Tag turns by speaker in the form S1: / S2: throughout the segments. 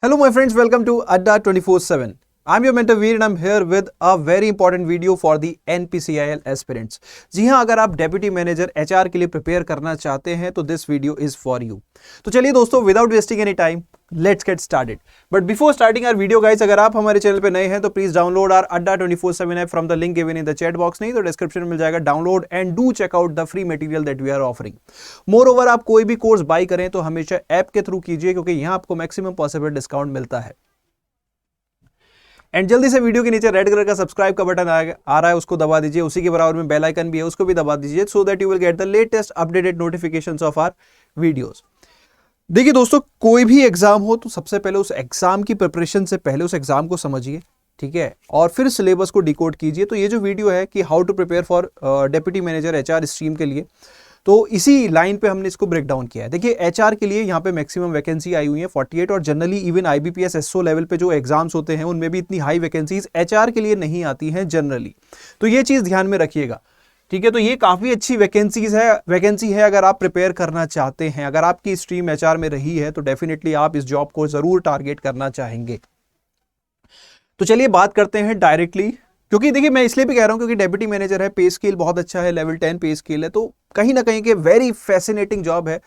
S1: Hello my friends, welcome to Adda 24/7. I'm your mentor Veer and I'm here with a very important video for the NPCIL aspirants. जी हाँ, अगर आप deputy manager HR के लिए prepare करना चाहते हैं तो this video is for you. तो चलिए दोस्तों, without wasting any time let's get started. But before starting our video guys, अगर आप हमारे चैनल पे नए हैं तो please download our Adda 24/7 app from the link given in the chat box, नहीं तो डिस्क्रिप्शन में मिल जाएगा। Download and do check out the free material that we are offering. Moreover, आप कोई भी कोर्स बाय करें तो हमेशा ऐप के थ्रू कीजिए, क्योंकि यहाँ आपको मैक्सिमम पॉसिबल डिस्काउंट मिलता है। एंड जल्दी से वीडियो के नीचे रेड कलर का सब्सक्राइब का बटन आ रहा है, उसको दबा दीजिए। उसी के बराबर में बेल आइकन भी है, उसको भी दबा दीजिए, so that you will get the latest updated notifications of our videos. देखिए दोस्तों, कोई भी एग्जाम हो तो सबसे पहले उस एग्जाम की प्रिपरेशन से पहले उस एग्जाम को समझिए, ठीक है, और फिर सिलेबस को डिकोड कीजिए। तो ये जो वीडियो है कि how to prepare for deputy manager HR stream के लिए, तो इसी लाइन पे हमने इसको ब्रेक डाउन किया है। देखिए, एचआर के लिए यहाँ पे मैक्सिमम वैकेंसी आई हुई है 48, और generally even IBPS SO level पे जो एग्जाम्स होते हैं उनमें भी इतनी हाई वैकेंसीज एचआर के लिए नहीं आती हैं जनरली। तो ये चीज़ ध्यान में रखिएगा, ठीक है। तो ये काफ़ी अच्छी वैकेंसी है अगर आप प्रिपेयर करना चाहते हैं। अगर आपकी स्ट्रीम एचआर में रही है तो डेफिनेटली आप इस जॉब को ज़रूर टारगेट करना चाहेंगे। तो चलिए बात करते हैं डायरेक्टली, क्योंकि देखिए मैं इसलिए भी कह रहा हूं क्योंकि डेप्यूटी मैनेजर है, पे स्केल बहुत अच्छा है, लेवल 10 पे स्केल है, तो कहीं ना कहीं के वेरी फैसिनेटिंग जॉब है।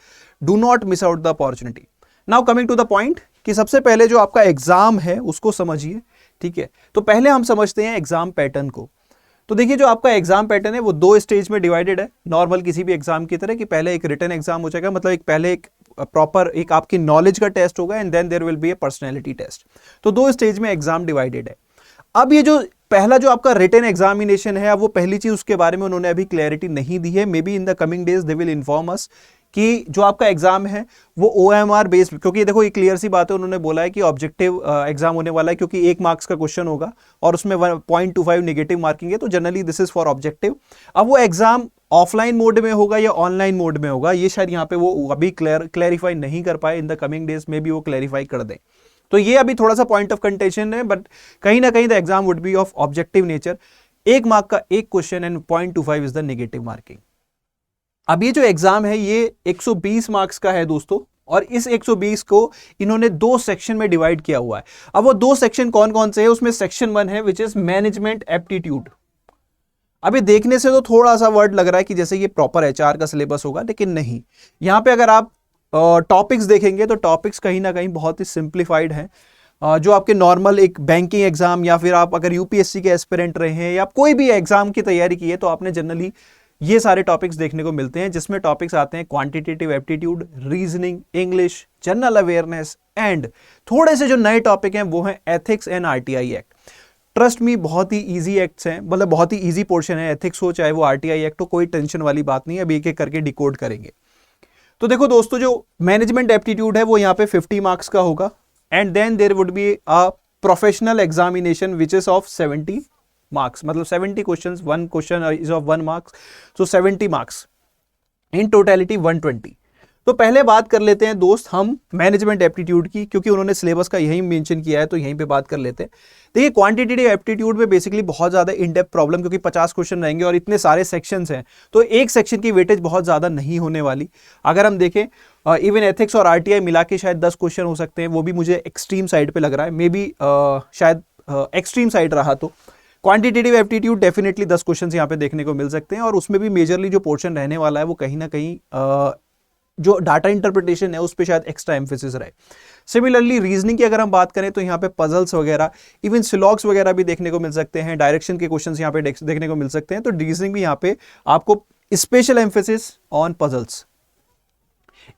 S1: Do not miss out the opportunity. Now coming to the point कि सबसे पहले जो आपका एग्जाम है उसको समझिए, ठीक है। तो पहले हम समझते हैं एग्जाम पैटर्न को। तो देखिए, जो आपका एग्जाम पैटर्न है वो 2 स्टेज में डिवाइडेड है, नॉर्मल किसी भी एग्जाम की तरह, कि पहले एक रिटन एग्जाम हो जाएगा, मतलब पहले एक प्रॉपर एक आपकी नॉलेज का टेस्ट होगा, and then there will be a personality test. तो 2 स्टेज में एग्जाम डिवाइडेड है। अब ये जो पहला जो आपका रिटन एग्जामिनेशन है, अब वो पहली चीज उसके बारे में उन्होंने अभी क्लैरिटी नहीं दी है। May be in the coming days they will inform us कि जो आपका एग्जाम है वो ओएमआर बेस्ड, क्योंकि देखो ये क्लियर सी बात है, उन्होंने बोला है कि ऑब्जेक्टिव एग्जाम होने वाला है, क्योंकि 1 मार्क्स का क्वेश्चन होगा और उसमें 0.25 नेगेटिव मार्किंग है, तो generally this is for objective. अब वो एग्जाम ऑफलाइन मोड में होगा या ऑनलाइन मोड में होगा, ये शायद यहाँ पे वो अभी क्लैरिफाई नहीं कर पाए। इन द कमिंग डेज में भी वो क्लैरिफाई कर दें, तो ये अभी थोड़ा सा पॉइंट ऑफ कंटेंशन है, बट कहीं ना कहीं the exam would be of objective nature. 1 mark का एक question and 0.25 is the negative marking. अब ये जो एग्जाम है ये 120 मार्क्स का है दोस्तों, और इस 120 को इन्होंने 2 सेक्शन में डिवाइड किया हुआ है। अब वो 2 सेक्शन कौन कौन से है, उसमें सेक्शन 1 है विच इज मैनेजमेंट एप्टीट्यूड। अभी देखने से तो थोड़ा सा वर्ड लग रहा है कि जैसे ये प्रॉपर एचआर का सिलेबस होगा, लेकिन नहीं। यहां पे अगर आप टॉपिक्स देखेंगे तो टॉपिक्स कहीं ना कहीं बहुत ही सिंप्लीफाइड हैं। जो आपके नॉर्मल एक बैंकिंग एग्जाम, या फिर आप अगर यूपीएससी के एस्पिरेंट रहे हैं या कोई भी एग्जाम की तैयारी की है, तो आपने जनरली ये सारे टॉपिक्स देखने को मिलते हैं, जिसमें टॉपिक्स आते हैं quantitative aptitude, reasoning, English, general awareness, and थोड़े से जो नए टॉपिक हैं वो हैं ethics and RTI act. Trust me, बहुत ही इजी एक्ट्स हैं, मतलब बहुत ही इजी पोर्शन है। एथिक्स हो चाहे वो आरटीआई एक्ट हो, कोई टेंशन वाली बात नहीं है, अब एक एक करके डिकोड करेंगे। तो देखो दोस्तों, जो मैनेजमेंट एप्टीट्यूड है वो यहाँ पे 50 मार्क्स का होगा, and then there would be a professional examination which is of 70 marks, मतलब 70 questions, 1 question is of 1 marks, so 70 marks in totality 120। तो पहले बात कर लेते हैं दोस्त हम मैनेजमेंट एप्टीट्यूड की, क्योंकि उन्होंने सिलेबस का यही मेंशन किया है, तो यहीं पे बात कर लेते हैं। देखिए, क्वांटिटेटिव एप्टीट्यूड में बेसिकली बहुत ज्यादा इन डेप्थ प्रॉब्लम, क्योंकि 50 क्वेश्चन रहेंगे और इतने सारे सेक्शंस हैं, तो एक सेक्शन की वेटेज बहुत ज्यादा नहीं होने वाली। अगर हम देखें इवन एथिक्स और आरटीआई मिला के शायद 10 क्वेश्चन हो सकते हैं, वो भी मुझे एक्सट्रीम साइड पे लग रहा है, मे बी शायद एक्सट्रीम साइड रहा तो। क्वांटिटेटिव एप्टीट्यूड डेफिनेटली 10 क्वेश्चन यहाँ पे देखने को मिल सकते हैं, और उसमें भी मेजरली जो पोर्शन रहने वाला है वो कहीं ना कहीं जो डाटा इंटरप्रिटेशन है उस पर शायद एक्स्ट्रा एम्फेसिस रहे। सिमिलरली रीजनिंग की अगर हम बात करें तो यहाँ पे पजल्स वगैरह, इवन सिलॉग्स वगैरह भी देखने को मिल सकते हैं, डायरेक्शन के क्वेश्चंस यहाँ पे देखने को मिल सकते हैं। तो रीजनिंग भी यहाँ पे आपको special emphasis on puzzles.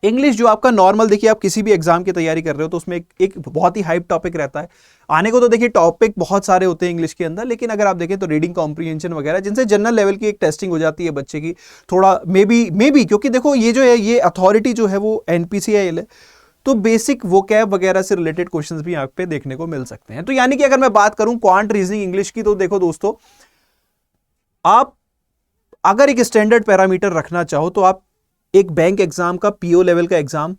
S1: English जो आपका नॉर्मल, देखिए आप किसी भी एग्जाम की तैयारी कर रहे हो तो उसमें एक बहुत ही हाइप टॉपिक रहता है आने को। तो देखिए टॉपिक बहुत सारे होते हैं इंग्लिश के अंदर, लेकिन अगर आप देखें तो रीडिंग कॉम्प्रिहेंशन वगैरह, जिनसे जनरल लेवल की एक टेस्टिंग हो जाती है बच्चे की थोड़ा, मे बी क्योंकि देखो ये जो है ये अथॉरिटी जो है वो एनपीसीआईएल है, तो बेसिक वोकैब वगैरह से रिलेटेड क्वेश्चंस भी यहाँ पे देखने को मिल सकते हैं। तो यानी कि अगर मैं बात करूं क्वांट, रीजनिंग, इंग्लिश की, तो देखो दोस्तों, आप अगर एक स्टैंडर्ड पैरामीटर रखना चाहो तो आप एक बैंक एग्जाम का पीओ लेवल का एग्जाम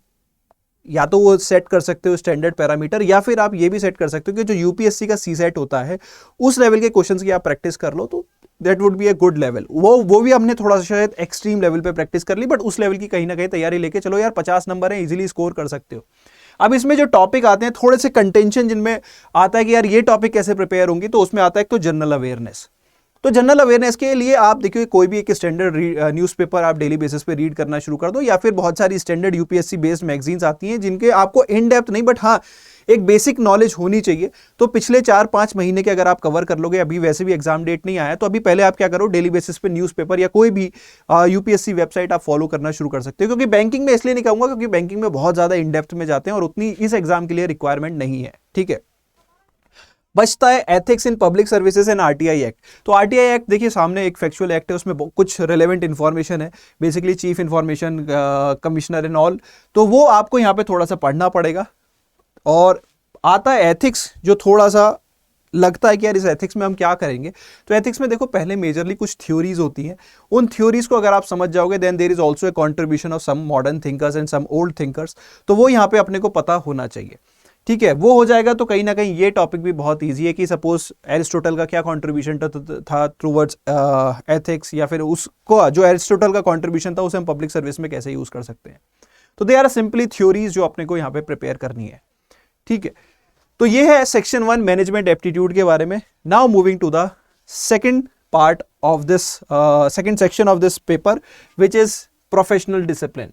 S1: या तो वो सेट कर सकते हो स्टैंडर्ड पैरामीटर, या फिर आप ये भी सेट कर सकते हो कि जो यूपीएससी का सी सेट होता है उस लेवल के क्वेश्चंस की आप प्रैक्टिस कर लो, तो that would be a good level. वो भी हमने थोड़ा सा शायद एक्सट्रीम लेवल पे प्रैक्टिस कर ली, बट उस लेवल की कहीं ना कहीं तैयारी लेके चलो यार, 50 नंबर है, इजीली स्कोर कर सकते हो। अब इसमें जो टॉपिक आते हैं थोड़े से कंटेंशन जिनमें आता है कि यार ये टॉपिक कैसे प्रिपेयर होंगी, तो उसमें आता है एक तो जनरल अवेयरनेस। तो जनरल अवेयरनेस के लिए आप देखिए कोई भी एक स्टैंडर्ड न्यूज़पेपर आप डेली बेसिस पे रीड करना शुरू कर दो, या फिर बहुत सारी स्टैंडर्ड यूपीएससी बेस्ड मैगजीन्स आती हैं जिनके आपको इन डेप्थ नहीं, बट हाँ एक बेसिक नॉलेज होनी चाहिए। तो पिछले 4-5 महीने के अगर आप कवर कर लोगे, अभी वैसे भी एग्जाम डेट नहीं आया, तो अभी पहले आप क्या करो, डेली बेसिस पे न्यूज़पेपर या कोई भी यूपीएससी वेबसाइट आप फॉलो करना शुरू कर सकते हो। क्योंकि बैंकिंग में इसलिए नहीं कहूंगा क्योंकि बैंकिंग में बहुत ज्यादा इन डेप्थ में जाते हैं और उतनी इस एग्जाम के लिए रिक्वायरमेंट नहीं है, ठीक है। बचता है ethics in public services and RTI act. तो आरटीआई एक्ट देखिए सामने एक फैक्चुअल एक्ट है, उसमें कुछ रिलेवेंट इन्फॉर्मेशन है, basically chief information commissioner and all, तो वो आपको यहाँ पे थोड़ा सा पढ़ना पड़ेगा। और आता है एथिक्स, जो थोड़ा सा लगता है कि यार इस एथिक्स में हम क्या करेंगे। तो एथिक्स में देखो पहले मेजरली कुछ थ्योरीज होती हैं, उन थ्योरीज को अगर आप समझ जाओगे then there is also a contribution of some modern thinkers and some old thinkers, तो वो यहाँ पे अपने को पता होना चाहिए, ठीक है। वो हो जाएगा तो कहीं ना कहीं ये टॉपिक भी बहुत ईजी है कि सपोज एरिस्टोटल का क्या कॉन्ट्रीब्यूशन था टूवर्ड्स एथिक्स, या फिर उसको जो एरिस्टोटल का कॉन्ट्रीब्यूशन था उसे हम पब्लिक सर्विस में कैसे यूज कर सकते हैं। तो दे आर सिंपली थ्योरीज जो अपने को यहाँ पे प्रिपेयर करनी है, ठीक है। तो ये है सेक्शन 1 मैनेजमेंट एप्टीट्यूड के बारे में। Now moving to the second part of this second section of this paper which is professional discipline,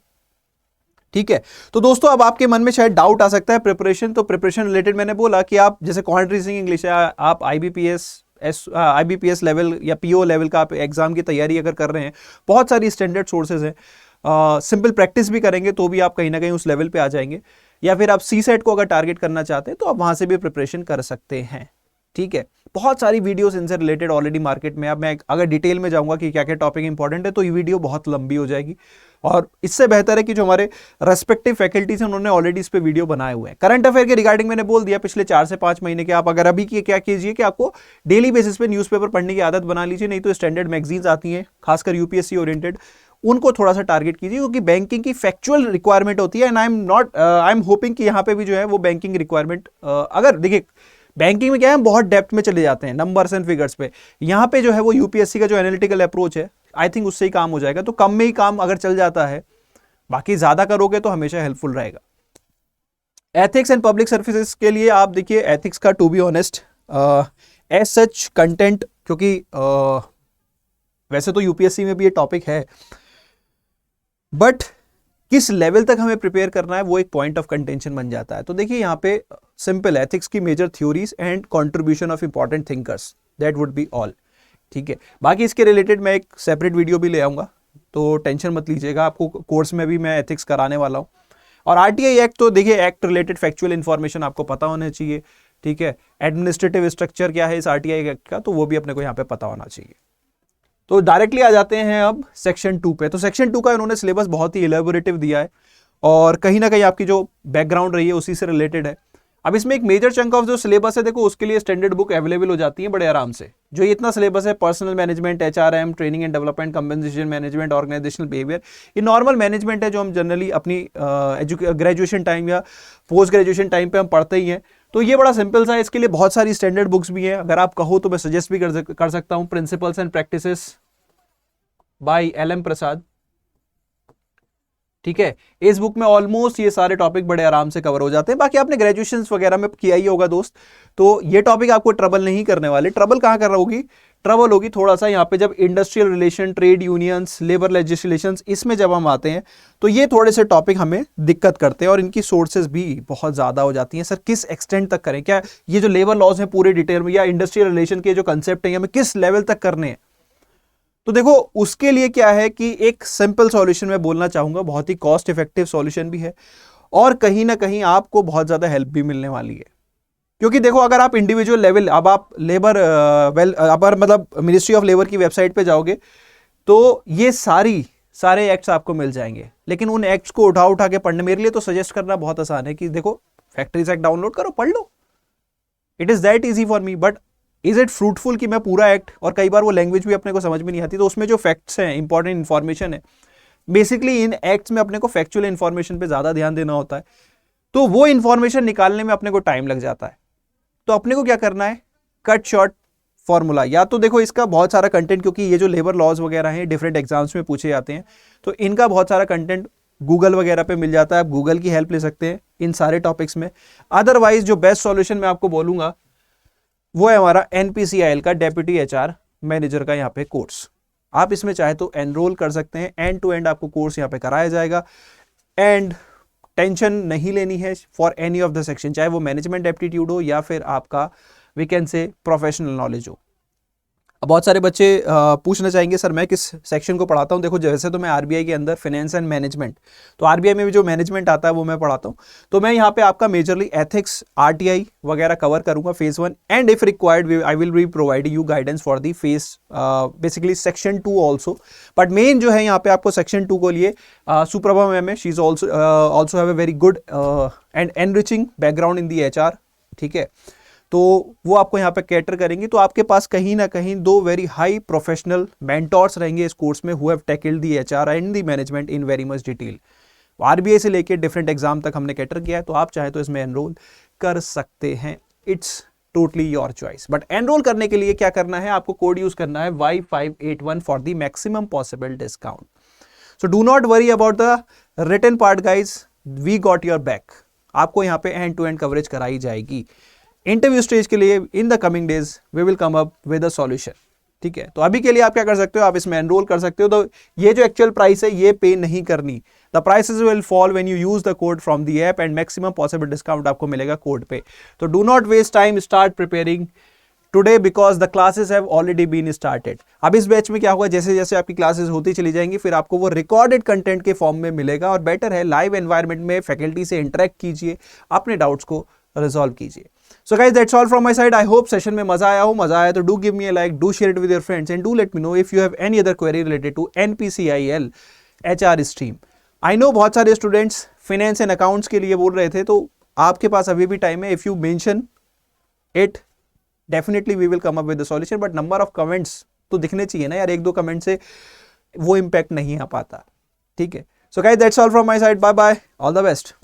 S1: ठीक है। तो दोस्तों अब आपके मन में शायद डाउट आ सकता है प्रिपरेशन, तो प्रिपरेशन रिलेटेड मैंने बोला कि आप जैसे क्वांटिटी रीजनिंग इंग्लिश है, आप आईबीपीएस लेवल या पीओ लेवल का आप एग्जाम की तैयारी अगर कर रहे हैं, बहुत सारी स्टैंडर्ड सोर्सेज हैं, सिंपल प्रैक्टिस भी करेंगे तो भी आप कहीं ना कहीं उस लेवल पे आ जाएंगे। या फिर आप सी सेट को अगर टारगेट करना चाहते हैं तो आप वहां से भी प्रिपरेशन कर सकते हैं, ठीक है। बहुत सारी वीडियोस इनसे रिलेटेड ऑलरेडी मार्केट में, अब मैं अगर डिटेल में जाऊंगा कि क्या क्या टॉपिक इंपॉर्टेंट है तो ये वीडियो बहुत लंबी हो जाएगी, और इससे बेहतर है कि जो हमारे रेस्पेक्टिव फैकल्टीज हैं उन्होंने ऑलरेडी इस पे वीडियो बनाए हुए हैं। करंट अफेयर के रिगार्डिंग मैंने बोल दिया पिछले 4 से 5 महीने के, आप अगर अभी की क्या कीजिए कि आपको डेली बेसिस पे न्यूज़पेपर पढ़ने की आदत बना लीजिए, नहीं तो स्टैंडर्ड मैगजीन्स आती हैं खासकर यूपीएससी ओरिएंटेड, उनको थोड़ा सा टारगेट कीजिए, क्योंकि बैंकिंग की फैक्चुअल रिक्वायरमेंट होती है। एंड आई एम होपिंग कि यहाँ पे भी जो है वो बैंकिंग रिक्वायरमेंट, अगर देखिए बैंकिंग में क्या है हम बहुत डेप्थ में चले जाते हैं नंबर्स एंड फिगर्स पे, यहाँ पे जो है वो यूपीएससी का जो एनालिटिकल अप्रोच है आई थिंक उससे ही काम हो जाएगा। तो कम में ही काम अगर चल जाता है, बाकी ज्यादा करोगे तो हमेशा हेल्पफुल रहेगा। एथिक्स एंड पब्लिक सर्विसेज के लिए आप देखिए एथिक्स का to be honest as such content, क्योंकि वैसे तो यूपीएससी में भी ये टॉपिक है, बट किस लेवल तक हमें प्रिपेयर करना है वो एक पॉइंट ऑफ कंटेंशन बन जाता है। तो देखिए यहाँ पे सिंपल एथिक्स की major theories and contribution of important thinkers, that would be all, ठीक है। बाकी इसके रिलेटेड मैं एक सेपरेट वीडियो भी ले आऊंगा, तो टेंशन मत लीजिएगा, आपको कोर्स में भी मैं एथिक्स कराने वाला हूँ। और आरटीआई एक्ट तो देखिए एक्ट रिलेटेड फैक्चुअल इंफॉर्मेशन आपको पता होना चाहिए, ठीक है। एडमिनिस्ट्रेटिव स्ट्रक्चर क्या है इस आरटीआई एक्ट का, तो वो भी अपने को यहाँ पे पता होना चाहिए। तो डायरेक्टली आ जाते हैं अब सेक्शन 2 पे। तो सेक्शन 2 का इन्होंने सिलेबस बहुत ही इलेबोरेटिव दिया है और कहीं ना कहीं आपकी जो बैकग्राउंड रही है उसी से रिलेटेड है। अब इसमें एक मेजर चंक ऑफ जो सिलेबस है देखो उसके लिए स्टैंडर्ड बुक अवेलेबल हो जाती है बड़े आराम से। जो ये इतना सिलेबस है personal management, HRM, training and development, compensation management, organisational behaviour, ये नॉर्मल मैनेजमेंट है जो हम जनरली अपनी ग्रेजुएशन टाइम या पोस्ट ग्रेजुएशन टाइम पे हम पढ़ते ही हैं। तो ये बड़ा सिंपल सा है, इसके लिए बहुत सारी स्टैंडर्ड बुक्स भी हैं। अगर आप कहो तो मैं सजेस्ट भी कर सकता हूँ principles and practices by LM Prasad, ठीक है। इस बुक में ऑलमोस्ट ये सारे टॉपिक बड़े आराम से कवर हो जाते हैं। बाकी आपने ग्रेजुएशन वगैरह में किया ही होगा दोस्त, तो ये टॉपिक आपको ट्रबल नहीं करने वाले। ट्रबल कहाँ कर रहा होगी, ट्रबल होगी थोड़ा सा यहाँ पे जब industrial relation, trade unions, labour legislation, इसमें जब हम आते हैं तो ये थोड़े से टॉपिक हमें दिक्कत करते हैं और इनकी सोर्सेज भी बहुत ज़्यादा हो जाती हैं। सर किस एक्सटेंट तक करें, क्या ये जो लेबर लॉज हैं पूरे डिटेल में, या इंडस्ट्रियल रिलेशन के जो कंसेप्ट हैं हमें किस लेवल तक करने हैं। तो देखो उसके लिए क्या है कि एक सिंपल सॉल्यूशन मैं बोलना चाहूंगा, बहुत ही कॉस्ट इफेक्टिव सॉल्यूशन भी है और कहीं ना कहीं आपको बहुत ज्यादा हेल्प भी मिलने वाली है। क्योंकि देखो अगर आप इंडिविजुअल लेवल, अब आप लेबर मतलब मिनिस्ट्री ऑफ लेबर की वेबसाइट पे जाओगे तो ये सारे एक्ट्स आपको मिल जाएंगे, लेकिन उन एक्ट्स को उठा के पढ़ने, मेरे लिए तो सजेस्ट करना बहुत आसान है कि देखो फैक्ट्रीज एक्ट डाउनलोड करो, पढ़ लो, it is that easy for me. But is it fruitful कि मैं पूरा एक्ट, और कई बार वो लैंग्वेज भी अपने को समझ में नहीं आती, तो उसमें जो फैक्ट्स हैं, इंपॉर्टेंट इंफॉर्मेशन है, बेसिकली इन एक्ट्स में अपने को फैक्चुअल इंफॉर्मेशन पे ज्यादा ध्यान देना होता है, तो वो इंफॉर्मेशन निकालने में अपने को टाइम लग जाता है। तो अपने को क्या करना है, कट शॉर्ट फॉर्मूला, या तो देखो इसका बहुत सारा कंटेंट, क्योंकि ये जो लेबर लॉज वगैरह हैं डिफरेंट एग्जाम्स में पूछे जाते हैं, तो इनका बहुत सारा कंटेंट गूगल वगैरह पे मिल जाता है, आप गूगल की हेल्प ले सकते हैं इन सारे टॉपिक्स में। अदरवाइज जो बेस्ट सॉल्यूशन मैं आपको बोलूंगा वो है हमारा NPCIL का डेप्यूटी HR मैनेजर का यहाँ पे कोर्स। आप इसमें चाहे तो एनरोल कर सकते हैं, एंड टू एंड आपको कोर्स यहाँ पे कराया जाएगा, एंड टेंशन नहीं लेनी है for any of the section, चाहे वो मैनेजमेंट एप्टीट्यूड हो या फिर आपका we can say professional knowledge हो। अब बहुत सारे बच्चे पूछना चाहेंगे सर मैं किस सेक्शन को पढ़ाता हूँ। देखो जैसे तो मैं RBI के अंदर फाइनेंस एंड मैनेजमेंट, तो RBI में भी जो मैनेजमेंट आता है वो मैं पढ़ाता हूँ, तो मैं यहाँ पे आपका मेजरली एथिक्स RTI वगैरह कवर करूँगा phase 1, and if required I will be provide you guidance for the phase basically section 2 also. But main जो है यहाँ पे आपको सेक्शन 2 को लिए सुप्रभा मैम है, she is also have a very good and enriching background in the HR, ठीक है, तो वो आपको यहाँ पे कैटर करेंगे। तो आपके पास कहीं ना कहीं 2 वेरी हाई प्रोफेशनल मेंटोर्स रहेंगे इस कोर्स में, who have tackled the HR and the management in very much detail. RBI से लेके डिफरेंट एग्जाम तक हमने कैटर किया है, तो आप चाहे तो इसमें एनरोल कर सकते हैं, it's totally your choice. But enrol करने के लिए क्या करना है, आपको कोड यूज करना है Y581 for the maximum possible discount. So do not worry about the written part guys, we got your back. आपको यहाँ पे एंड टू एंड कवरेज कराई जाएगी। इंटरव्यू स्टेज के लिए in the coming days we will come up with a solution, ठीक है। तो अभी के लिए आप क्या कर सकते हो, आप इसमें एनरोल कर सकते हो। तो ये जो एक्चुअल प्राइस है ये पे नहीं करनी, the prices will fall when you use the code from the app and maximum possible discount आपको मिलेगा कोड पे। तो do not waste time, start preparing today because the classes have already been started. अब इस batch में क्या होगा, जैसे जैसे आपकी क्लासेस होती चली जाएंगी फिर आपको वो रिकॉर्डेड कंटेंट के फॉर्म में मिलेगा, और बेटर है लाइव एनवायरनमेंट में फैकल्टी से इंटरेक्ट कीजिए, अपने डाउट्स को रिजॉल्व कीजिए। So guys, that's all from my side. I hope session में मजा आया हो। मजा आया तो do give me a like, do share it with your friends, and do let me know if you have any other query related to NPCIL HR stream. I know बहुत सारे students finance and accounts के लिए बोल रहे थे, तो आपके पास अभी भी टाइम है। If you mention it definitely we will come up with the solution, but number of comments तो दिखने चाहिए ना यार, 1-2 कमेंट से वो इम्पैक्ट नहीं आ पाता, ठीक है। So guys, that's all from my side, bye bye, all the best.